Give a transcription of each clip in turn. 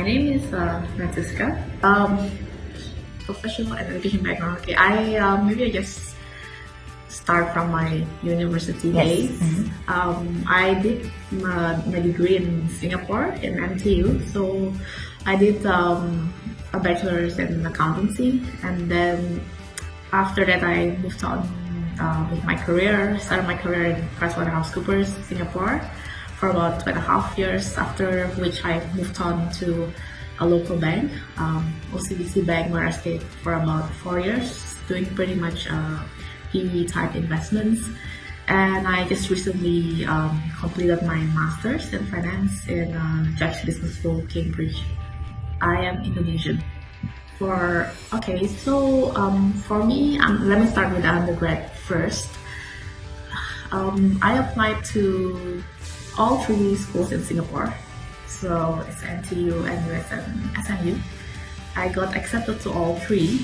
name is Fransiska. Professional and education background. Okay, maybe I just start from my university days. I did my degree in Singapore in NTU. So I did a bachelor's in accountancy, and then after that I moved on with my career. Started my career in PricewaterhouseCoopers, Singapore, for about 2.5 years. After which I moved on to a local bank, OCBC Bank, where I stayed for about 4 years, doing pretty much PE type investments. And I just recently completed my master's in finance in Judge Business School, Cambridge. I am Indonesian. For me, let me start with the undergrad first. I applied to all 3 schools in Singapore. So it's NTU, NUS, and SMU. I got accepted to all 3,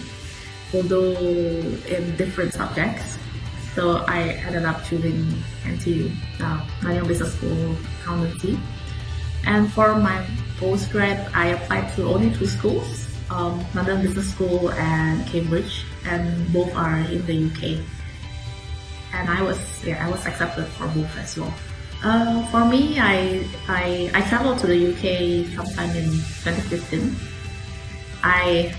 although in different subjects. So I ended up choosing NTU, Nanyang Business School, Accountancy. And for my postgrad, I applied to only 2 schools, London Business School and Cambridge, and both are in the UK. And I was accepted for both as well. For me, I traveled to the UK sometime in 2015. I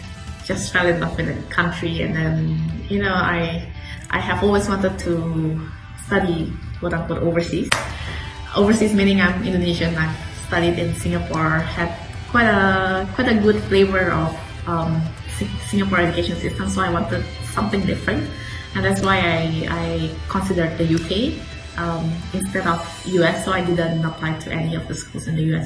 just fell in love with the country, and then I have always wanted to study quote unquote overseas. Overseas meaning I'm Indonesian. I've studied in Singapore, had quite a good flavor of Singapore education system. So I wanted something different, and that's why I considered the UK. Instead of US, so I didn't apply to any of the schools in the US.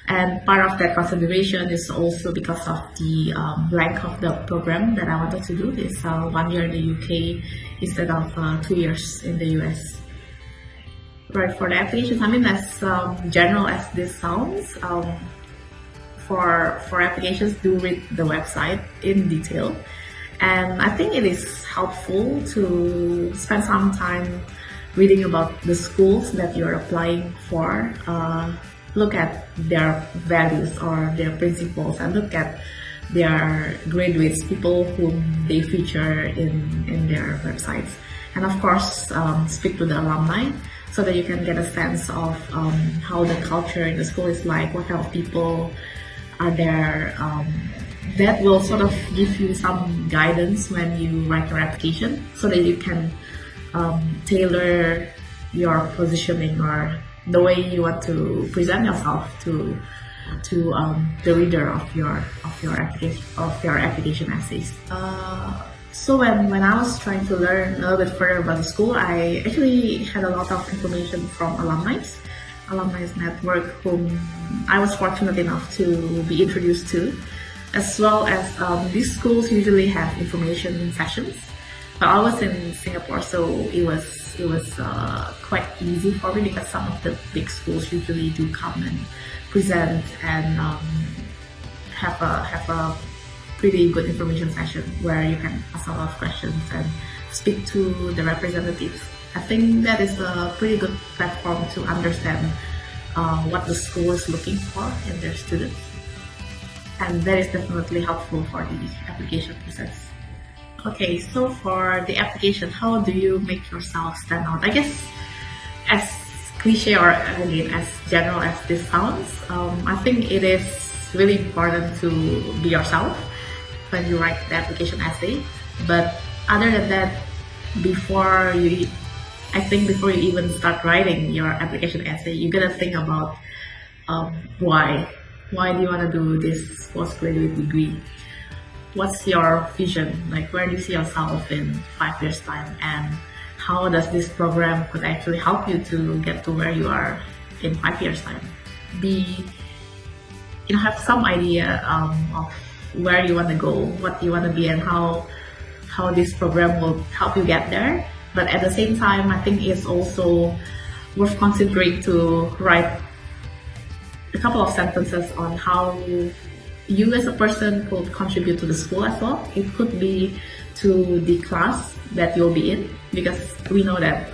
And part of that consideration is also because of the length of the program that I wanted to do. It's 1 year in the UK instead of 2 years in the US. Right, for the applications, I mean, as general as this sounds, for applications, do read the website in detail. And I think it is helpful to spend some time reading about the schools that you're applying for, look at their values or their principles, and look at their graduates, people whom they feature in their websites. And of course, speak to the alumni so that you can get a sense of how the culture in the school is like, what kind of people are there. That will sort of give you some guidance when you write your application so that you can tailor your positioning or the way you want to present yourself to the reader of your application essays. So when I was trying to learn a little bit further about the school, I actually had a lot of information from alumni network, whom I was fortunate enough to be introduced to, as well as these schools usually have information sessions. But I was in Singapore, so it was quite easy for me because some of the big schools usually do come and present and have a pretty good information session where you can ask a lot of questions and speak to the representatives. I think that is a pretty good platform to understand what the school is looking for in their students, and that is definitely helpful for the application process. Okay, so for the application, how do you make yourself stand out? I guess, as cliche or again as general as this sounds, I think it is really important to be yourself when you write the application essay. But other than that, before you even start writing your application essay, you gotta think about why do you want to do this postgraduate degree? What's your vision? Like, where do you see yourself in 5 years time, and how does this program could actually help you to get to where you are in 5 years time? Have some idea of where you want to go, what you want to be, and how this program will help you get there. But at the same time, I think it's also worth considering to write a couple of sentences on how you as a person could contribute to the school as well. It could be to the class that you'll be in, because we know that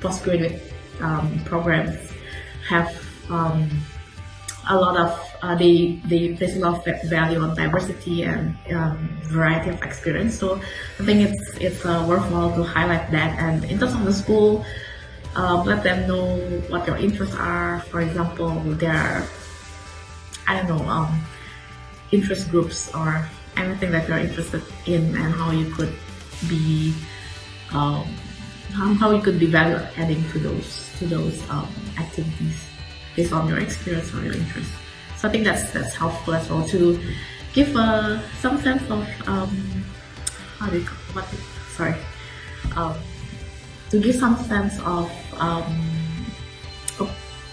postgraduate programs have a lot of they place a lot of value on diversity and variety of experience. So I think it's worthwhile to highlight that. And in terms of the school, let them know what your interests are. For example, there are interest groups or anything that you're interested in, and how you could be how you could be value adding to those activities based on your experience or your interest. So I think that's helpful as well to give some sense of to give some sense of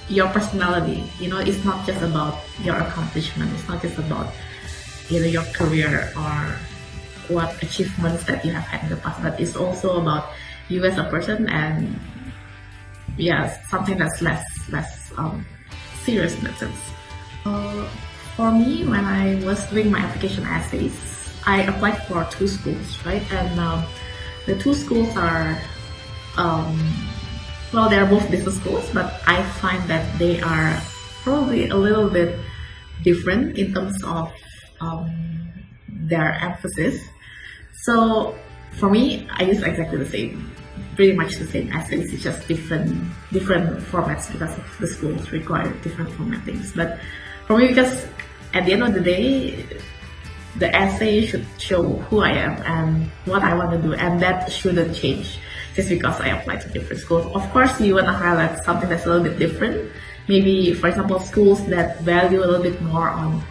your personality. It's not just about your accomplishment. It's not just about your career or what achievements that you have had in the past, but it's also about you as a person, and something that's less serious in that sense. For me, when I was doing my application essays, I applied for 2 schools, right? And the 2 schools are they're both business schools, but I find that they are probably a little bit different in terms of their emphasis. So for me, I use exactly the same, pretty much the same essays. It's just different formats because of the schools require different formattings. But for me, because at the end of the day, the essay should show who I am and what I want to do, and that shouldn't change just because I applied to different schools. Of course, you want to highlight something that's a little bit different. Maybe, for example, schools that value a little bit more on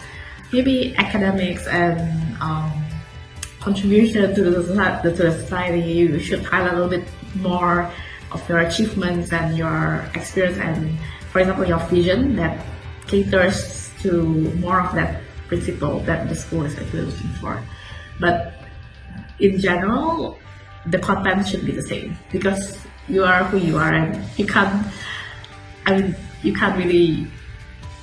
maybe academics and contribution to the society. You should highlight a little bit more of your achievements and your experience, and, for example, your vision that caters to more of that principle that the school is actually looking for. But in general, the content should be the same, because you are who you are, and you can't really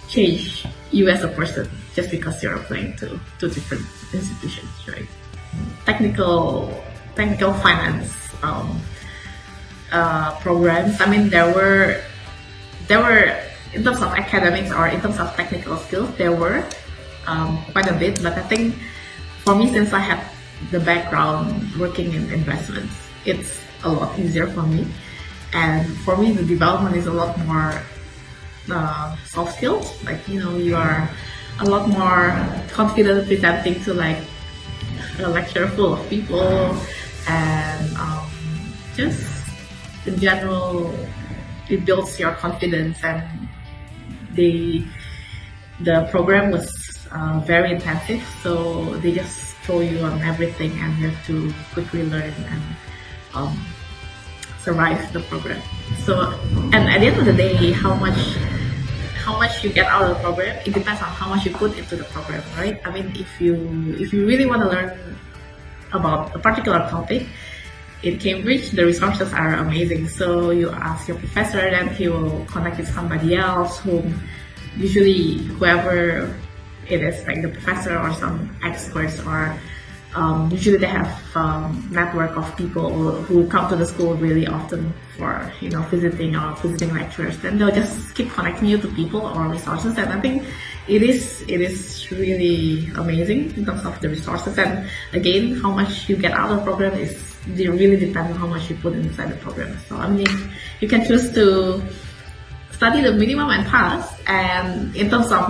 change you as a person just because you're applying to different institutions, right? Technical finance programs. There were in terms of academics or in terms of technical skills, there were quite a bit. But I think for me, since I have the background working in investments, it's a lot easier for me. And for me, the development is a lot more soft skills. You are a lot more confident presenting to a lecture full of people, and just in general, it builds your confidence. And the program was very intensive, so they just throw you on everything, and you have to quickly learn and survive the program. So, and at the end of the day, how much you get out of the program, it depends on how much you put into the program, right? If you really want to learn about a particular topic, in Cambridge, the resources are amazing. So you ask your professor, then he will connect with somebody else, usually whoever it is, like the professor or some experts, or usually they have network of people who come to the school really often for visiting lectures. Then they'll just keep connecting you to people or resources, and I think it is really amazing in terms of the resources. And again, how much you get out of the program really depends on how much you put inside the program. So you can choose to study the minimum and pass, and in terms of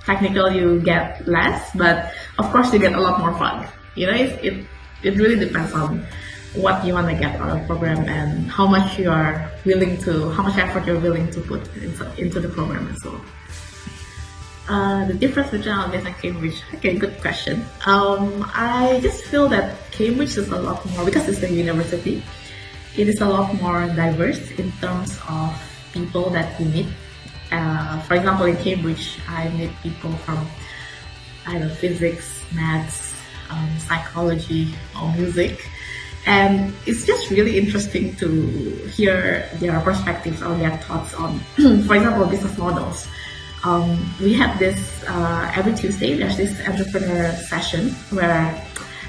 technical, you get less, but of course you get a lot more fun. It really depends on what you want to get out of the program and how much effort you're willing to put into the program as well. The difference between LBS and Cambridge. Okay, good question. I just feel that Cambridge is a lot more, because it's a university, it is a lot more diverse in terms of people that you meet. For example, in Cambridge, I meet people from physics, maths, psychology, or music, and it's just really interesting to hear their perspectives or their thoughts on, for example, business models. We have this every Tuesday. There's this entrepreneur session where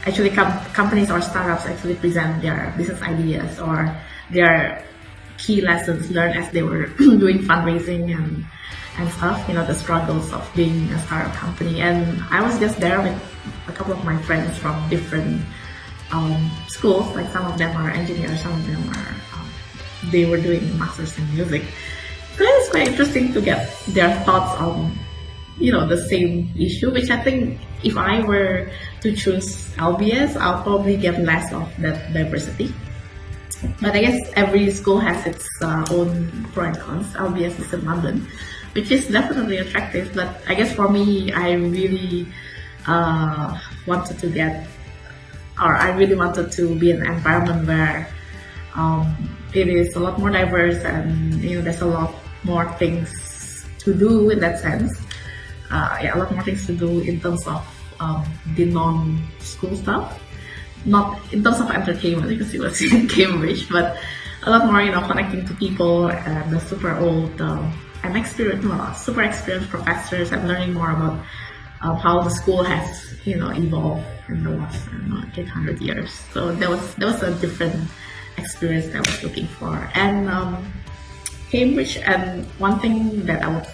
actually companies or startups actually present their business ideas or their key lessons learned as they were doing fundraising and stuff, the struggles of being a startup company. And I was just there with a couple of my friends from different schools. Like some of them are engineers, some of them are they were doing masters in music. So it's quite interesting to get their thoughts on the same issue, which I think if I were to choose LBS, I'll probably get less of that diversity. But I guess every school has its own pro and cons. LBS is in London, which is definitely attractive. But I guess for me, I really wanted to be in an environment where it is a lot more diverse, and there's a lot more things to do in that sense. A lot more things to do in terms of the non-school stuff. Not in terms of entertainment because it was in Cambridge, but a lot more, connecting to people and the super old super experienced professors, and learning more about how the school has, evolved in the last 800 years. So that was a different experience that I was looking for. And Cambridge, and one thing that I would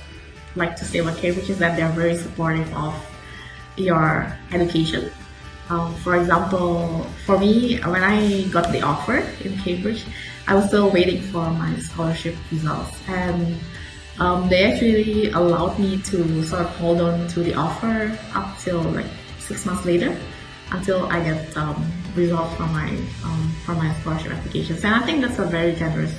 like to say about Cambridge is that they're very supportive of your education. For example, for me, when I got the offer in Cambridge, I was still waiting for my scholarship results, and they actually allowed me to sort of hold on to the offer up till like 6 months later, until I get results from my scholarship applications. And I think that's a very generous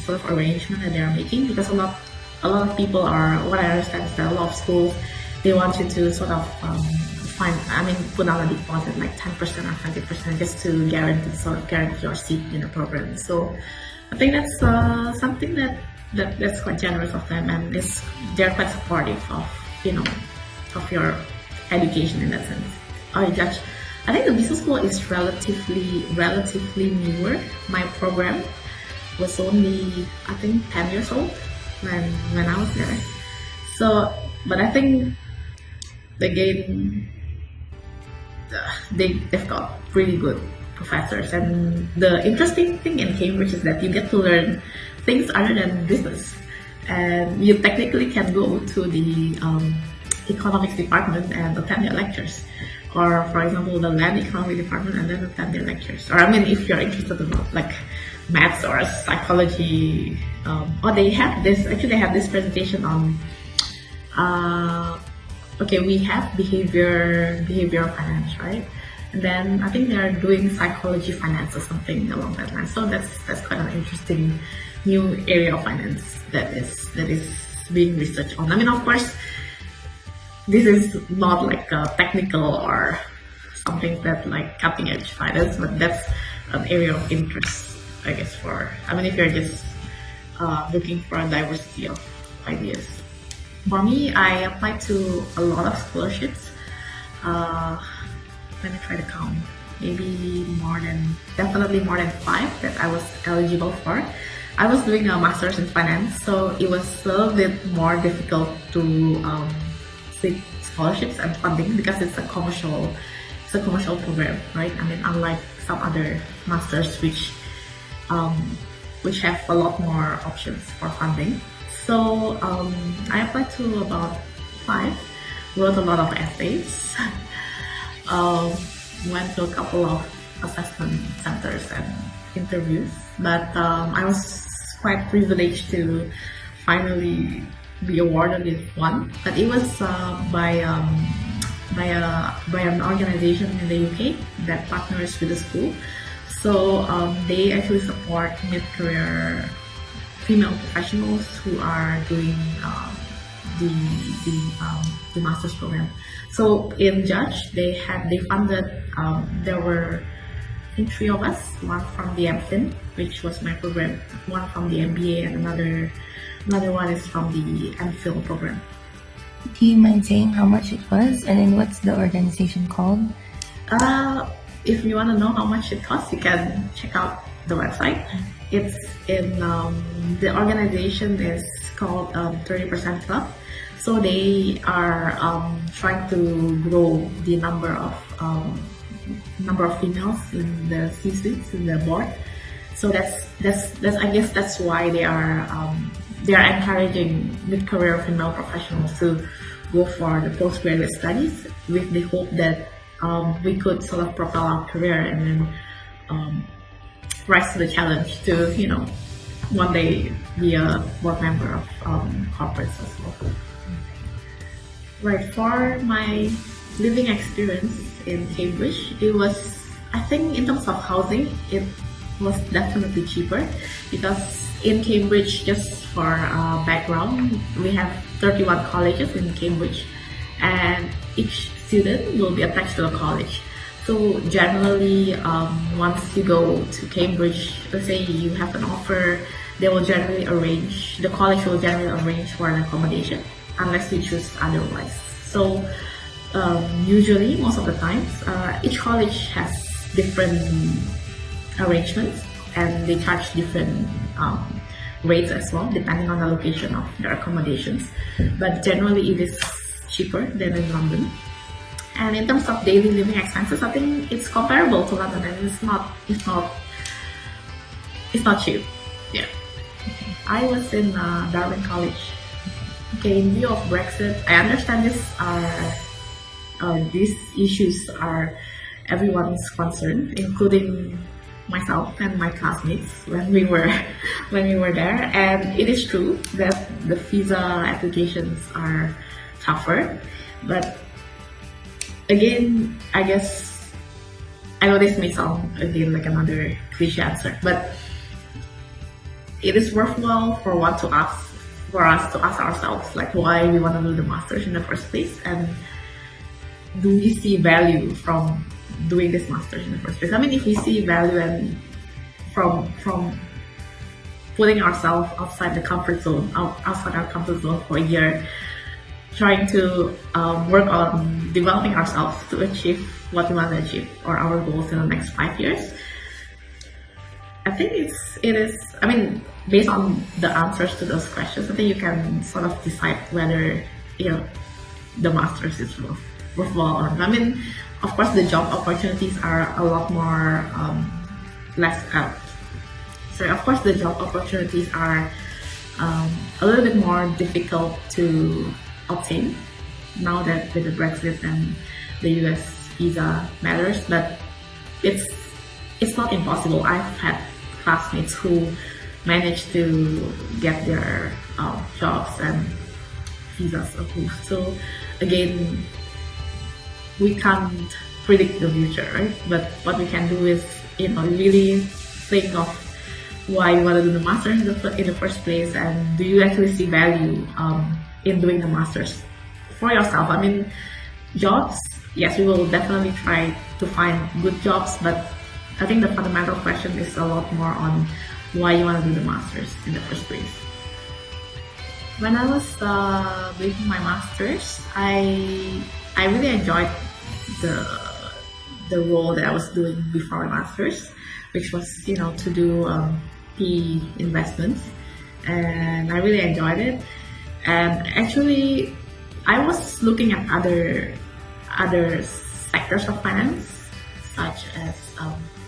sort of arrangement that they are making, because a lot of people are, what I understand is that a lot of schools, they want you to sort of put down a deposit like 10% or 20% just to guarantee your seat in the program. So I think that's something that's quite generous of them, and they're quite supportive of your education in that sense. Dutch. I think the business school is relatively newer. My program was only, I think, 10 years old when I was there. So, but I think again, they've got pretty good professors, and the interesting thing in Cambridge is that you get to learn things other than business, and you technically can go to the economics department and attend their lectures, or for example the land economic department and then attend their lectures. Or if you're interested about like maths or psychology, they have this presentation on we have behavioral finance, right? And then I think they're doing psychology finance or something along that line. So that's quite an interesting new area of finance that is being researched on. Of course, this is not like a technical or something that like cutting edge finance, but that's an area of interest, I guess, if you're just looking for a diversity of ideas. For me, I applied to a lot of scholarships. Let me try to count. Definitely more than 5 that I was eligible for. I was doing a master's in finance, so it was a little bit more difficult to seek scholarships and funding because it's a commercial program, right? Unlike some other masters which have a lot more options for funding. So I applied to about 5, wrote a lot of essays, went to a couple of assessment centers and interviews, but I was quite privileged to finally be awarded with one. But it was by an organization in the UK that partners with the school. So they actually support mid-career female professionals who are doing the master's program. So in Judge, they funded. There were, I think, 3 of us. One from the MPhil, which was my program. One from the MBA, and another one is from the MPhil program. Do you mind saying how much it was, and then what's the organization called? If you want to know how much it costs, you can check out the website. It's in the organization is called 30% Club. So they are trying to grow the number of females in the C-suites, in the board. So that's I guess that's why they are encouraging mid-career female professionals to go for the postgraduate studies with the hope that we could sort of propel our career and then rise to the challenge to one day be a board member of corporates as well. Right, for my living experience in Cambridge, it was, I think in terms of housing, it was definitely cheaper because in Cambridge, just for background, we have 31 colleges in Cambridge and each student will be attached to a college. So generally, once you go to Cambridge, let's say you have an offer, the college will generally arrange for an accommodation unless you choose otherwise. So usually, most of the times, each college has different arrangements and they charge different rates as well, depending on the location of their accommodations. But generally, it is cheaper than in London. And in terms of daily living expenses, I think it's comparable to London, and it's not cheap. Yeah. I was in Darwin College. Okay, in view of Brexit, I understand these issues are everyone's concern, including myself and my classmates when we were there. And it is true that the visa applications are tougher, but again, I guess I know this may sound again like another cliche answer, but it is worthwhile for us to ask ourselves like why we want to do the masters in the first place, and do we see value from doing this masters in the first place? I mean, if we see value and from putting ourselves outside our comfort zone for a year, trying to work on developing ourselves to achieve what we want to achieve or our goals in the next 5 years. I think it is. I mean, based on the answers to those questions, I think you can sort of decide whether the masters is worthwhile or not. I mean, of course, the job opportunities are a lot more of course, the job opportunities are a little bit more difficult to obtain now that with the Brexit and the US visa matters, but it's not impossible. I've had classmates who managed to get their jobs and visas approved. So again, we can't predict the future, right? But what we can do is really think of why you want to do the master's in the first place, and do you actually see value in doing the masters for yourself. I mean, jobs, yes, we will definitely try to find good jobs, but I think the fundamental question is a lot more on why you want to do the masters in the first place. When I was doing my masters, I really enjoyed the role that I was doing before my masters, which was to do PE investments, and I really enjoyed it. And actually, I was looking at other sectors of finance, such as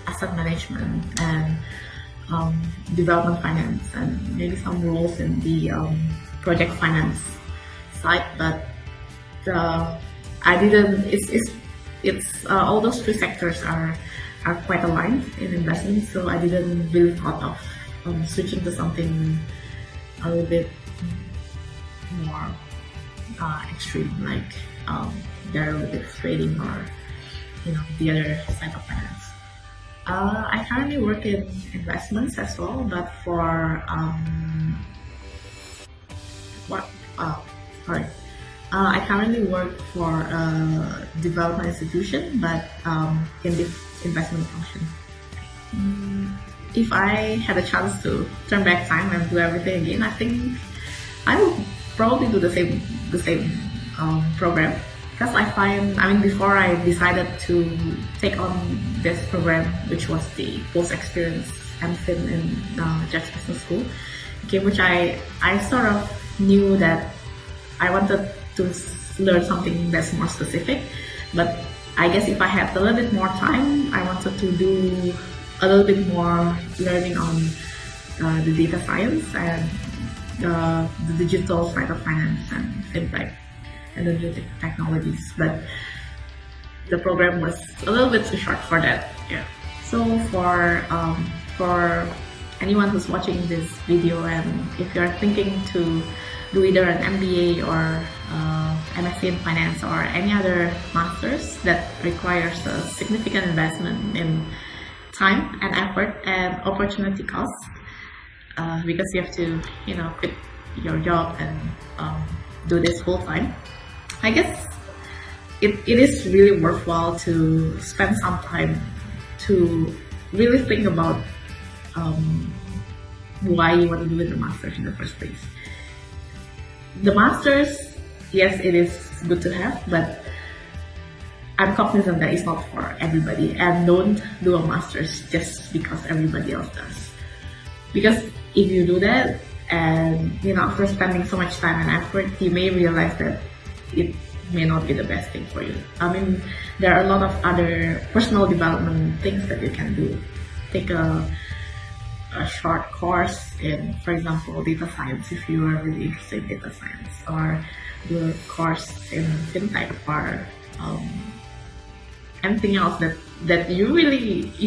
asset management and development finance, and maybe some roles in the project finance side. But I didn't. It's all those three sectors are quite aligned in investment, so I didn't really thought of switching to something a little bit more extreme, like derivative trading or the other side of finance. I currently work in investments as well, but for I currently work for a development institution, but in this investment function. If I had a chance to turn back time and do everything again, I think I would probably do the same program, because before I decided to take on this program, which was the post-experience MPhil in Jack's Business School, which I sort of knew that I wanted to learn something that's more specific, but I guess if I had a little bit more time, I wanted to do a little bit more learning on the data science and the digital side of finance and fintech and the new technologies. But the program was a little bit too short for that. Yeah. So for anyone who's watching this video, and if you're thinking to do either an MBA or MSc in finance or any other masters that requires a significant investment in time and effort and opportunity cost, because you have to, quit your job and do this full time, I guess it is really worthwhile to spend some time to really think about why you want to do the masters in the first place. The masters, yes, it is good to have, but I'm cognizant that it's not for everybody, and don't do a masters just because everybody else does. Because if you do that, and after spending so much time and effort, you may realize that it may not be the best thing for you. I mean, there are a lot of other personal development things that you can do. Take a short course in, for example, data science if you are really interested in data science, or do a course in fintech, or anything else that you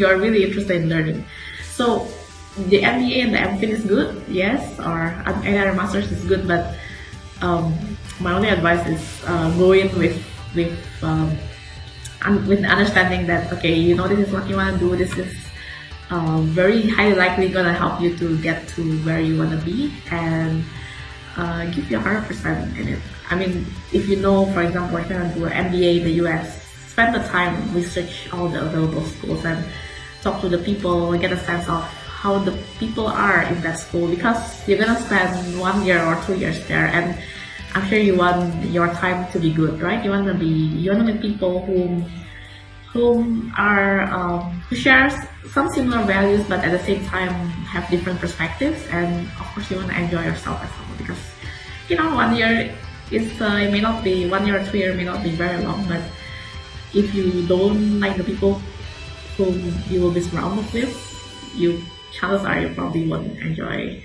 are really interested in learning. So the MBA and the MPhil is good, yes, or any other masters is good, but my only advice is go in with the understanding that, okay, this is what you want to do, this is very highly likely gonna help you to get to where you want to be, and give your 100% in it. I mean, if for example, you're gonna do an MBA in the US, spend the time, research all the available schools and talk to the people, get a sense of how the people are in that school, because you're gonna spend 1 year or 2 years there, and I'm sure you want your time to be good, right? You want to meet people who share some similar values, but at the same time have different perspectives, and of course you want to enjoy yourself as well, because 1 year it may not be 1 year or 2 years may not be very long, but if you don't like the people whom you will be surrounded with, chances are you probably won't enjoy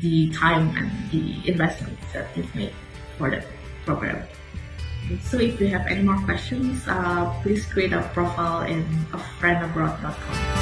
the time and the investments that you've made for the program. So if you have any more questions, please create a profile in afriendabroad.com.